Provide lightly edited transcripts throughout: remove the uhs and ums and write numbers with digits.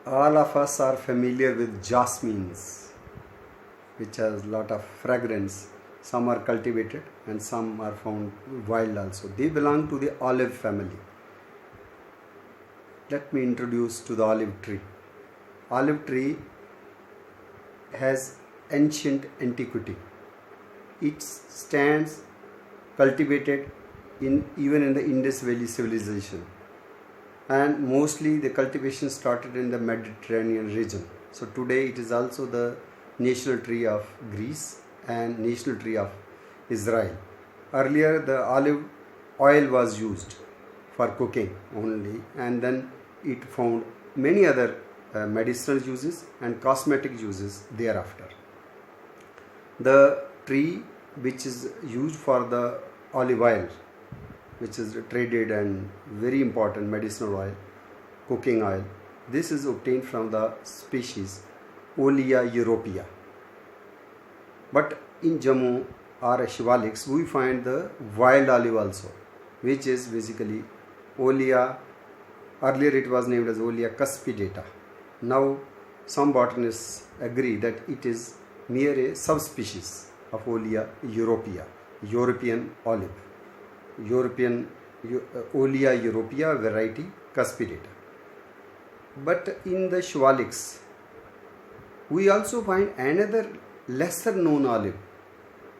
All of us are familiar with jasmines, which has lot of fragrance. Some are cultivated and some are found wild also. They belong to the olive family. Let me introduce to the olive tree. Olive tree has ancient antiquity. It stands cultivated even in the Indus Valley civilization, and mostly the cultivation started in the Mediterranean region. So today it is also the national tree of Greece and national tree of Israel. Earlier the olive oil was used for cooking only, and then it found many other medicinal uses and cosmetic uses thereafter. The tree which is used for the olive oil, which is traded and very important medicinal oil, cooking oil, this is obtained from the species Olea europaea. But in Jammu or Shivaliks we find the wild olive also, which is basically Olea. Earlier it was named as Olea cuspidata. Now some botanists agree that it is mere a subspecies of Olea europaea, European olive, European Olea europaea variety cuspidata. But in the Shivaliks we also find another lesser known olive,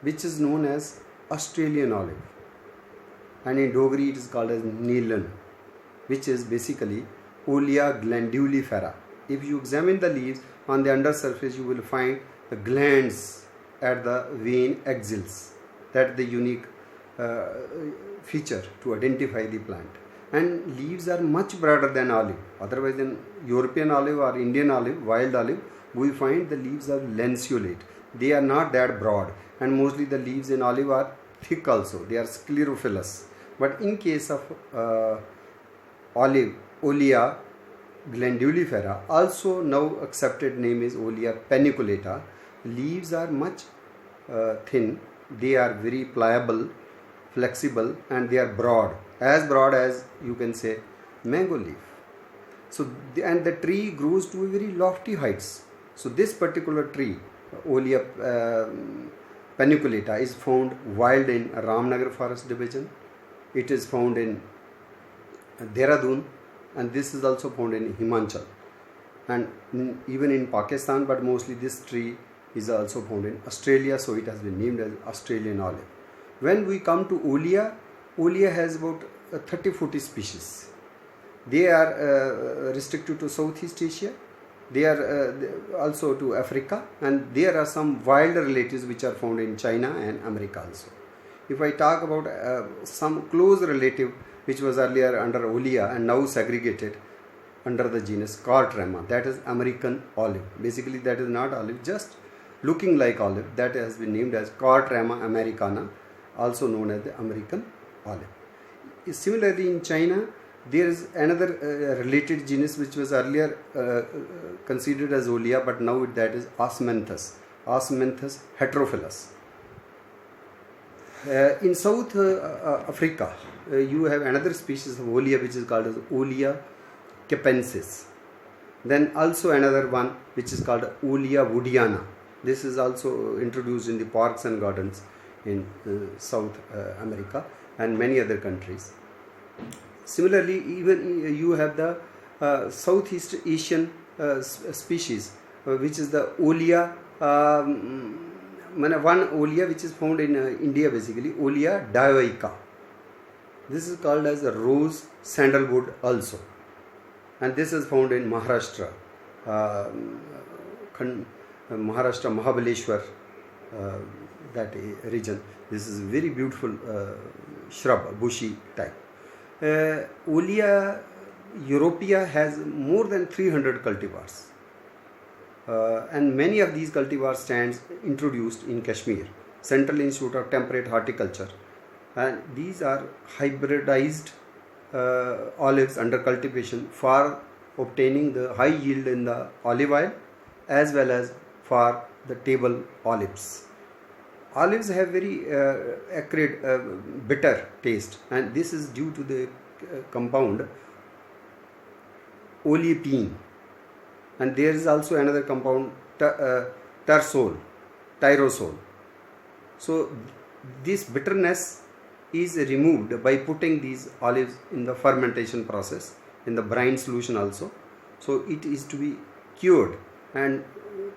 which is known as Australian olive, and in Dogri it is called as Neelan, which is basically Olea glandulifera. If you examine the leaves on the undersurface, you will find the glands at the vein axils. That is the unique feature to identify the plant. And leaves are much broader than olive. Otherwise, in European olive or Indian olive, wild olive, we find the leaves are lanceolate. They are not that broad, and mostly the leaves in olive are thick also. They are sclerophyllous. But in case of olive, Olea glandulifera, also now accepted name is Olea paniculata. Leaves are much thin. They are very pliable, flexible, and they are broad as you can say mango leaf. So and the tree grows to very lofty heights. So this particular tree, Olea paniculata, is found wild in Ramnagar Forest Division. It is found in Dehradun, and this is also found in Himachal and even in Pakistan, but mostly this tree is also found in Australia, so it has been named as Australian olive. When we come to Olea, Olea has about 30-40 species. They are restricted to Southeast Asia. They are also to Africa, and there are some wilder relatives which are found in China and America also. If I talk about some close relative which was earlier under Olea and now segregated under the genus Cartrema, that is American olive. Basically that is not olive, just looking like olive. That has been named as Cartrema americana, also known as the American olive. Similarly in China there is another related genus which was earlier considered as Olea, but now that is Osmanthus heterophyllus. In South Africa you have another species of Olea which is called as Olea capensis. Then also another one which is called Olea woodiana. This is also introduced in the parks and gardens in South America and many other countries. Similarly, even you have the Southeast Asian species which is the Olea, one Olea which is found in India, basically Olea dioica. This is called as the rose sandalwood also, and this is found in Maharashtra, Mahabaleshwar, that region. This is a very beautiful shrub, bushy type. Olea europaea has more than 300 cultivars, and many of these cultivars stands introduced in Kashmir, Central Institute of Temperate Horticulture, and these are hybridized olives under cultivation for obtaining the high yield in the olive oil as well as for the table olives. Olives have very acrid, bitter taste, and this is due to the compound oleipine. and there is also another compound, tyrosol. So this bitterness is removed by putting these olives in the fermentation process, in the brine solution also. So it is to be cured and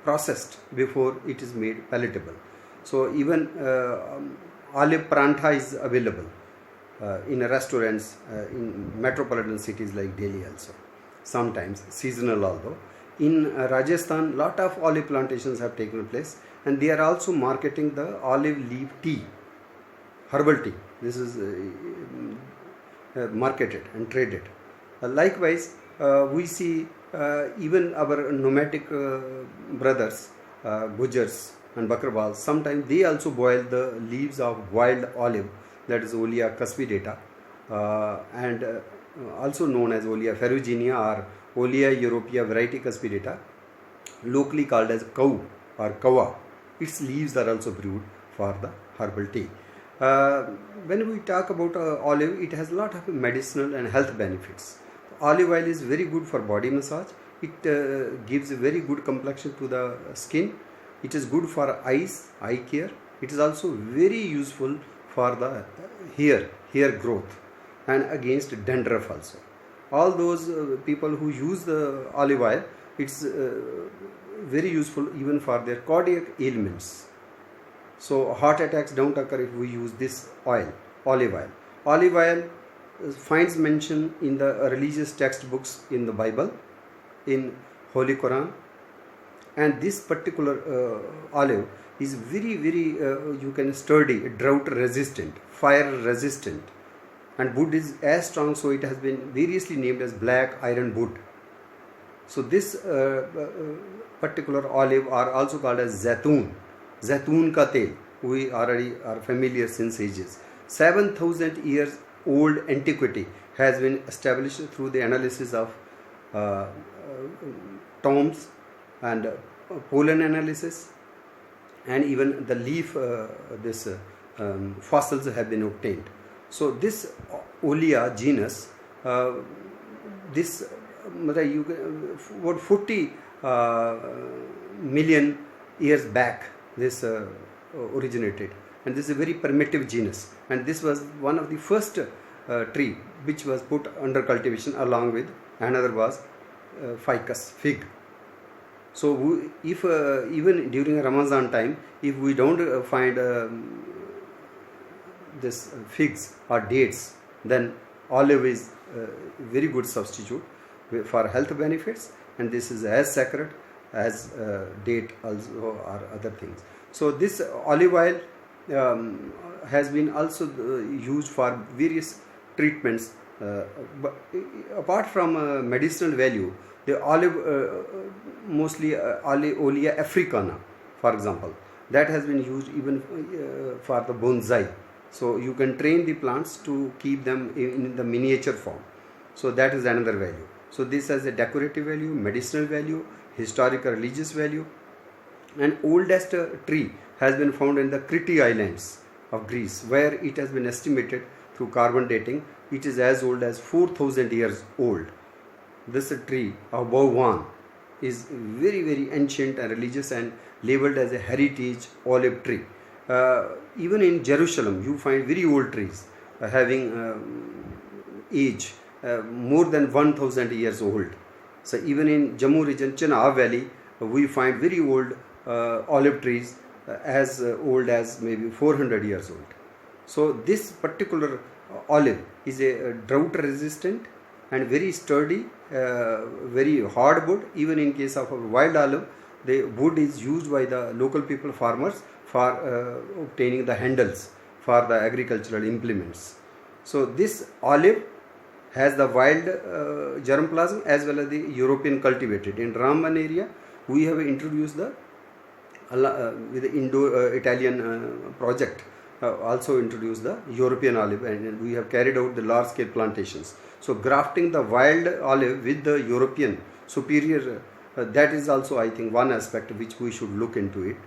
processed before it is made palatable. So even olive parantha is available in restaurants in metropolitan cities like Delhi also. Sometimes seasonal although. In Rajasthan, lot of olive plantations have taken place, and they are also marketing the olive leaf tea, herbal tea. This is marketed and traded. Likewise, we see even our nomadic brothers, Gujars and Bakrabals, sometimes they also boil the leaves of wild olive, that is Olea cuspidata, and also known as Olea ferruginea or Olea europaea variety cuspidata, locally called as cow or kawa. Its leaves are also brewed for the herbal tea. When we talk about olive, it has a lot of medicinal and health benefits. Olive oil is very good for body massage. It gives a very good complexion to the skin. It is good for eyes, eye care. It is also very useful for the hair growth and against dandruff also. All those people who use the olive oil, it's very useful even for their cardiac ailments. So heart attacks don't occur if we use this oil, olive oil. Olive oil finds mention in the religious textbooks in the Bible, in Holy Quran, and this particular olive is very you can sturdy, drought resistant, fire resistant, and wood is as strong, so it has been variously named as black iron wood. So this particular olive are also called as zaitun ka tel. We already are familiar since ages. 7,000 years old antiquity has been established through the analysis of tombs and pollen analysis, and even the leaf fossils have been obtained. So this Olea genus, this about 40 million years back this originated, and this is a very primitive genus, and this was one of the first tree which was put under cultivation, along with another was ficus, fig. So if even during Ramadan time, if we don't find this figs or dates, then olive is very good substitute for health benefits, and this is as sacred as date also or other things. So this olive oil has been also used for various treatments, but apart from medicinal value, the olive mostly Olea africana, for example, that has been used even for the bonsai. So you can train the plants to keep them in the miniature form. So that is another value. So this has a decorative value, medicinal value, historical religious value. An oldest tree has been found in the Crete Islands of Greece, where it has been estimated through carbon dating. It is as old as 4,000 years old. This tree of Bauvan is very ancient and religious and labeled as a heritage olive tree. Even in Jerusalem, you find very old trees having age more than 1,000 years old. So even in Jammu region, Chenab Valley, we find very old olive trees as old as maybe 400 years old. So this particular olive is a drought resistant and very sturdy, very hard wood. Even in case of a wild olive, the wood is used by the local people, farmers, for obtaining the handles for the agricultural implements. So this olive has the wild germplasm as well as the European cultivated. In Ramban area, we have introduced the with the Indo-Italian project, also introduced the European olive, and we have carried out the large scale plantations. So grafting the wild olive with the European superior, that is also, I think, one aspect which we should look into it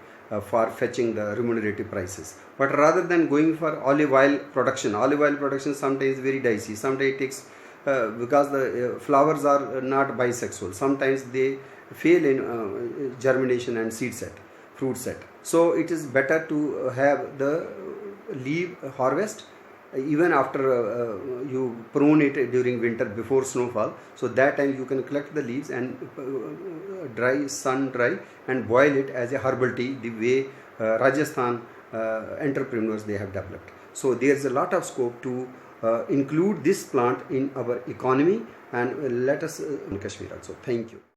for fetching the remunerative prices. But rather than going for olive oil production sometimes is very dicey. Sometimes it takes because the flowers are not bisexual. Sometimes they fail in germination and seed set, fruit set. So it is better to have the leaf harvest even after you prune it during winter before snowfall. So that time you can collect the leaves and sun dry and boil it as a herbal tea, the way Rajasthan entrepreneurs they have developed. So there is a lot of scope to include this plant in our economy, and let us in Kashmir also. Thank you.